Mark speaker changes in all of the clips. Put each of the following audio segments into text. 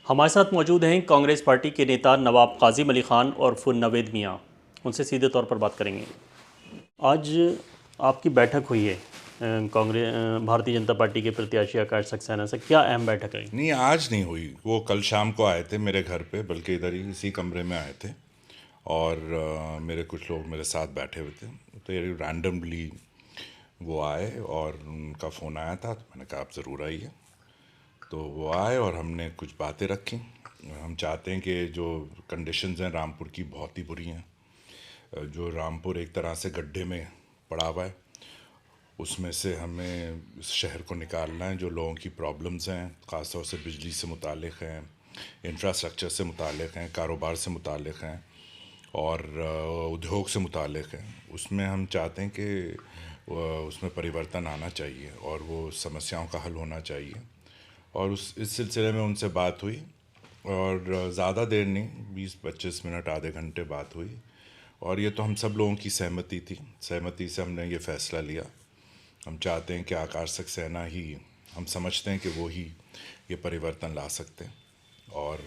Speaker 1: हमारे साथ मौजूद हैं कांग्रेस पार्टी के नेता नवाब काजिम अली ख़ान और फुन नवेद मियाँ। उनसे सीधे तौर पर बात करेंगे। आज आपकी बैठक हुई है कांग्रेस भारतीय जनता पार्टी के प्रत्याशी आकाश सक्सेना से, क्या अहम बैठक रही?
Speaker 2: नहीं, आज नहीं हुई। वो कल शाम को आए थे मेरे घर पे, बल्कि इधर ही इसी कमरे में आए थे। और मेरे कुछ लोग मेरे साथ बैठे हुए थे, तो ये रैंडमली वो आए और उनका फ़ोन आया था, तो मैंने कहा आप ज़रूर आइए। तो वो आए और हमने कुछ बातें रखी। हम चाहते हैं कि जो कंडीशंस हैं रामपुर की बहुत ही बुरी हैं। जो रामपुर एक तरह से गड्ढे में पड़ा हुआ है, उसमें से हमें इस शहर को निकालना है। जो लोगों की प्रॉब्लम्स हैं, ख़ासतौर से बिजली से मुतालिक हैं, इंफ्रास्ट्रक्चर से मुतालिक हैं, कारोबार से मुतालिक हैं और उद्योग से मुतालिक हैं, उसमें हम चाहते हैं कि उसमें परिवर्तन आना चाहिए और वो समस्याओं का हल होना चाहिए। और इस सिलसिले में उनसे बात हुई और ज़्यादा देर नहीं, 20-25 मिनट, आधे घंटे बात हुई। और ये तो हम सब लोगों की सहमति थी। सहमति से हमने ये फ़ैसला लिया। हम चाहते हैं कि आकाश सक्सेना ही, हम समझते हैं कि वो ही ये परिवर्तन ला सकते हैं और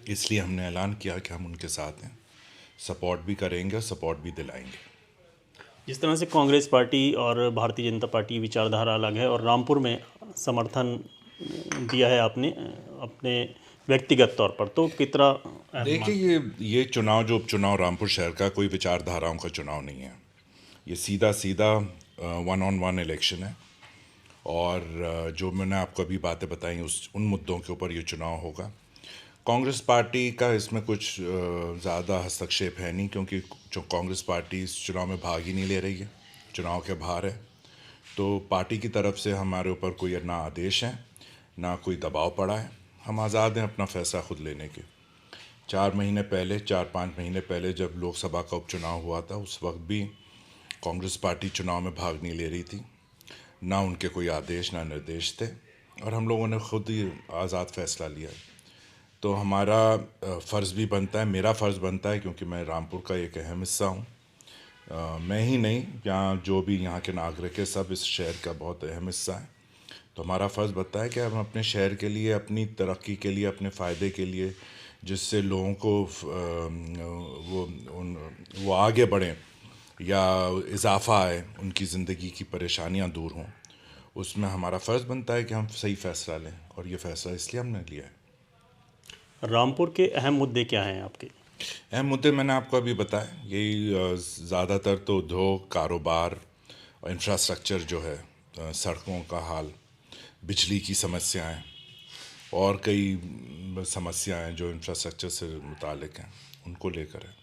Speaker 2: इसलिए हमने ऐलान किया कि हम उनके साथ हैं, सपोर्ट भी करेंगे और सपोर्ट भी दिलाएंगे।
Speaker 1: जिस तरह से कांग्रेस पार्टी और भारतीय जनता पार्टी विचारधारा अलग है और रामपुर में समर्थन दिया है आपने अपने व्यक्तिगत तौर पर, तो कितना अहम
Speaker 2: देखिए, ये चुनाव, जो उपचुनाव रामपुर शहर का, कोई विचारधाराओं का चुनाव नहीं है। ये सीधा सीधा वन ऑन वन इलेक्शन है और जो मैंने आपको अभी बातें बताई उन मुद्दों के ऊपर ये चुनाव होगा। कांग्रेस पार्टी का इसमें कुछ ज़्यादा हस्तक्षेप है नहीं, क्योंकि जो कांग्रेस पार्टी इस चुनाव में भाग ही नहीं ले रही है, चुनाव के बाहर है। तो पार्टी की तरफ से हमारे ऊपर कोई ना आदेश है, ना कोई दबाव पड़ा है। हम आज़ाद हैं अपना फ़ैसला खुद लेने के। 4-5 महीने पहले जब लोकसभा का उपचुनाव हुआ था, उस वक्त भी कांग्रेस पार्टी चुनाव में भाग नहीं ले रही थी। ना उनके कोई आदेश ना निर्देश थे और हम लोगों ने खुद ही आज़ाद फ़ैसला लिया। तो हमारा फ़र्ज़ भी बनता है, मेरा फ़र्ज़ बनता है, क्योंकि मैं रामपुर का एक अहम हिस्सा हूँ। मैं ही नहीं, यहाँ जो भी यहाँ के नागरिक है, सब इस शहर का बहुत अहम हिस्सा है। तो हमारा फ़र्ज़ बनता है कि हम अपने शहर के लिए, अपनी तरक्की के लिए, अपने फ़ायदे के लिए, जिससे लोगों को वो आगे बढ़ें या इजाफ़ा आए, उनकी ज़िंदगी की परेशानियाँ दूर हों, उसमें हमारा फ़र्ज़ बनता है कि हम सही फ़ैसला लें। और ये फ़ैसला इसलिए हमने लिया है।
Speaker 1: रामपुर के अहम मुद्दे क्या हैं आपके?
Speaker 2: अहम मुद्दे मैंने आपको अभी बताए। यही ज़्यादातर तो उद्योग, कारोबार और इंफ्रास्ट्रक्चर जो है, सड़कों का हाल, बिजली की समस्याएं और कई समस्याएं जो इंफ्रास्ट्रक्चर से मुतालिक हैं, उनको लेकर है।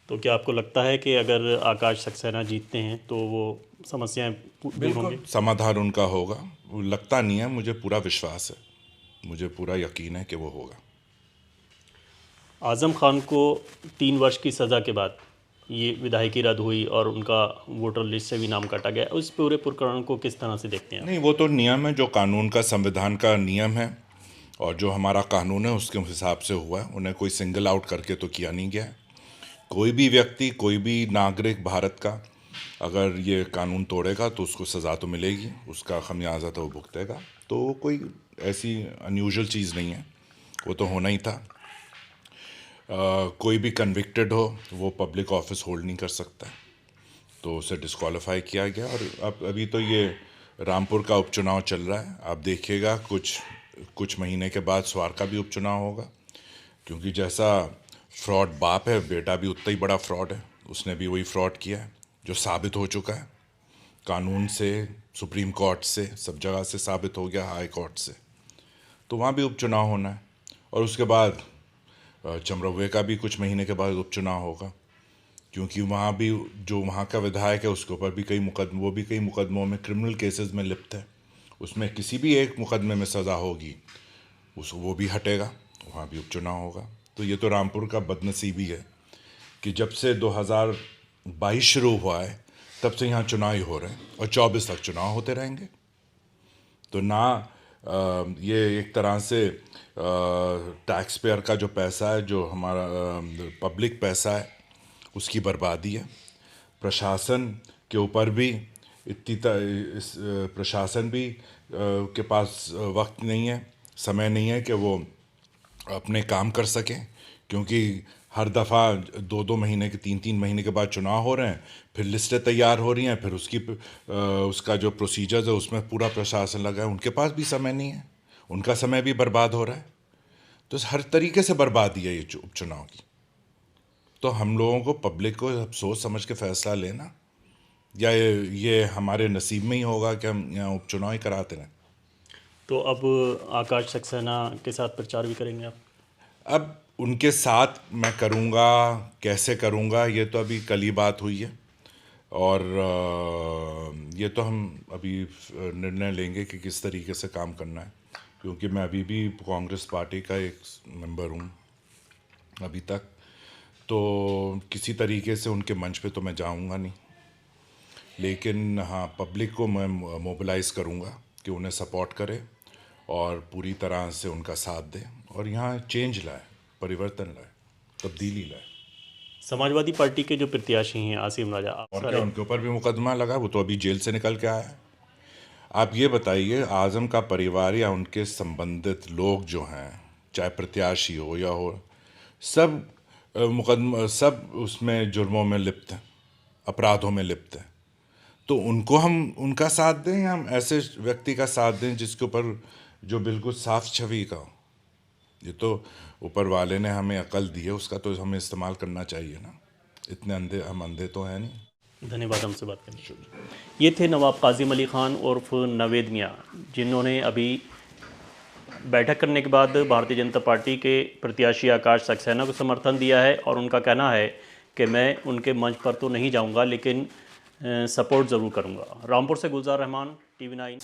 Speaker 1: तो क्या आपको लगता है कि अगर आकाश सक्सेना जीतते हैं तो वो समस्याएं दूर होंगी?
Speaker 2: बिल्कुल समाधान उनका होगा। वो लगता नहीं है, मुझे पूरा विश्वास है, मुझे पूरा यकीन है कि वो होगा।
Speaker 1: आज़म खान को 3 वर्ष की सज़ा के बाद ये विधायकी रद्द हुई और उनका वोटर लिस्ट से भी नाम काटा गया, उस पूरे प्रकरण को किस तरह से देखते हैं आप?
Speaker 2: नहीं, वो तो नियम है, जो कानून का, संविधान का नियम है और जो हमारा कानून है उसके हिसाब से हुआ है। उन्हें कोई सिंगल आउट करके तो किया नहीं गया है। कोई भी व्यक्ति, कोई भी नागरिक भारत का अगर ये कानून तोड़ेगा तो उसको सज़ा तो मिलेगी, उसका खमियाजा तो वो भुगतेगा। तो वो कोई ऐसी अनयूजुअल चीज़ नहीं है, वो तो होना ही था। कोई भी कन्विक्टेड हो वो पब्लिक ऑफिस होल्ड नहीं कर सकता, तो उसे डिस्क्वालीफाई किया गया। और अब अभी तो ये रामपुर का उपचुनाव चल रहा है, आप देखिएगा कुछ महीने के बाद स्वार का भी उपचुनाव होगा, क्योंकि जैसा फ्रॉड बाप है, बेटा भी उतना ही बड़ा फ्रॉड है। उसने भी वही फ्रॉड किया है, जो साबित हो चुका है कानून से, सुप्रीम कोर्ट से, सब जगह से साबित हो गया, हाई कोर्ट से। तो वहाँ भी उपचुनाव होना है और उसके बाद चमरौवे का भी कुछ महीने के बाद उपचुनाव होगा, क्योंकि वहाँ भी जो वहाँ का विधायक है उसके ऊपर भी वो भी कई मुकदमों में, क्रिमिनल केसेस में लिप्त है। उसमें किसी भी एक मुकदमे में सज़ा होगी, वो भी हटेगा, वहाँ भी उपचुनाव होगा। तो ये तो रामपुर का बदनसीबी है कि जब से 2022 शुरू हुआ है तब से यहाँ चुनाव ही हो रहे हैं और 24 तक चुनाव होते रहेंगे। तो ना ये एक तरह से टैक्स पेयर का जो पैसा है, जो हमारा पब्लिक पैसा है, उसकी बर्बादी है। प्रशासन के ऊपर भी प्रशासन भी के पास वक्त नहीं है समय नहीं है कि वो अपने काम कर सकें, क्योंकि हर दफ़ा 2-2 महीने के 3-3 महीने के बाद चुनाव हो रहे हैं, फिर लिस्टें तैयार हो रही हैं, फिर उसका जो प्रोसीजर्स है उसमें पूरा प्रशासन लगा है। उनके पास भी समय नहीं है, उनका समय भी बर्बाद हो रहा है। तो हर तरीके से बर्बादी है ये उपचुनाव की। तो हम लोगों को, पब्लिक को अब सोच समझ के फैसला लेना, या ये हमारे नसीब में ही होगा कि हम यहाँ उपचुनाव ही कराते रहें।
Speaker 1: तो अब आकाश सक्सेना के साथ प्रचार भी करेंगे आप?
Speaker 2: अब उनके साथ मैं करूँगा, कैसे करूँगा, ये तो अभी कल ही बात हुई है, और ये तो हम अभी निर्णय लेंगे कि किस तरीके से काम करना है, क्योंकि मैं अभी भी कांग्रेस पार्टी का एक मेंबर हूँ अभी तक। तो किसी तरीके से उनके मंच पे तो मैं जाऊँगा नहीं, लेकिन हाँ, पब्लिक को मैं मोबिलाइज़ करूँगा कि उन्हें सपोर्ट करे और पूरी तरह से उनका साथ दे, और यहाँ चेंज लाए, परिवर्तन लाए, तब्दीली लाए।
Speaker 1: समाजवादी पार्टी के जो प्रत्याशी हैं आसिम राजा,
Speaker 2: और क्या उनके ऊपर भी मुकदमा लगा? वो तो अभी जेल से निकल के आया है। आप ये बताइए, आज़म का परिवार या उनके संबंधित लोग जो हैं, चाहे प्रत्याशी हो या हो, सब मुकदमा, सब उसमें जुर्मों में लिप्त हैं, अपराधों में लिप्त हैं। तो उनको हम उनका साथ दें, या हम ऐसे व्यक्ति का साथ दें जिसके ऊपर, जो बिल्कुल साफ छवि का हो? ये तो ऊपर वाले ने हमें अकल दी है, उसका तो हमें इस्तेमाल करना चाहिए ना। इतने अंधे, हम अंधे तो हैं नहीं।
Speaker 1: धन्यवाद हमसे बात करने के लिए। ये थे नवाब काजिम अली ख़ान उर्फ नवेद मियाँ, जिन्होंने अभी बैठक करने के बाद भारतीय जनता पार्टी के प्रत्याशी आकाश सक्सेना को समर्थन दिया है, और उनका कहना है कि मैं उनके मंच पर तो नहीं जाऊंगा, लेकिन सपोर्ट ज़रूर करूंगा। रामपुर से गुलजार रहमान, TV9।